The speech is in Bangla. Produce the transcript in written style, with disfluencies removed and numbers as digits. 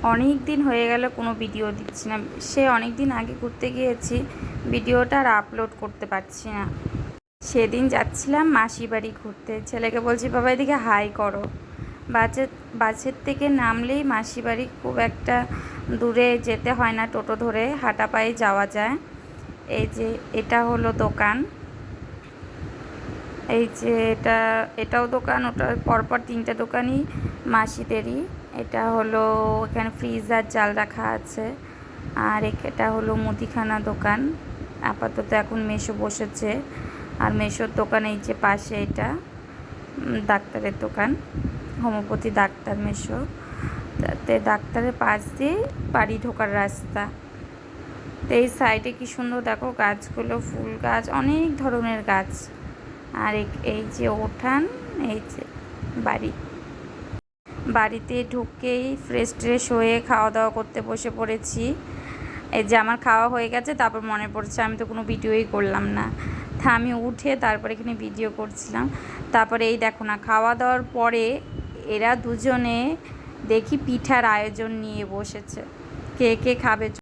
অনেক দিন হয়ে গেল কোনো ভিডিও দিচ্ছি না। সে অনেক দিন আগে ঘুরতে গিয়েছি, ভিডিওটা আর আপলোড করতে পারছি না। সেদিন যাচ্ছিলাম মাসি বাড়ি ঘুরতে, ছেলেকে বলছি বাবা এদিকে হাই করো। বাসের থেকে নামলেই মাসি বাড়ি, খুব একটা দূরে যেতে হয় না, টোটো ধরে হাঁটা পায়ে যাওয়া যায়। এই যে এটা হলো দোকান, এই যে এটাও দোকান, ওটার পরপর তিনটে দোকানই মাসিদেরই। এটা হলো এখানে ফ্রিজ আর চাল রাখা আছে। আর এটা হলো মুদিখানা দোকান। আপাতত এখন মেসো বসেছে। আর মেসোর দোকান এই যে পাশে, এটা ডাক্তারের দোকান, হোমিওপ্যাথি ডাক্তার মেসো। তাতে ডাক্তারের পাশ দিয়ে বাড়ি ঢোকার রাস্তা। তো এই সাইডে কি সুন্দর দেখো গাছগুলো, ফুল গাছ, অনেক ধরনের গাছ। আর এই যে ওঠান, এই যে বাড়িতে ঢুকেই ফ্রেশ ট্রেশ হয়ে খাওয়া দাওয়া করতে বসে পড়েছি। এই যে আমার খাওয়া হয়ে গেছে, তারপর মনে পড়ছে আমি তো কোনো ভিডিওই করলাম না। তা আমি উঠে তারপরে এখানে ভিডিও করছিলাম। তারপরে এই দেখো না, খাওয়া দাওয়ার পরে এরা দুজনে দেখি পিঠার আয়োজন নিয়ে বসেছে, কে কে খাবে।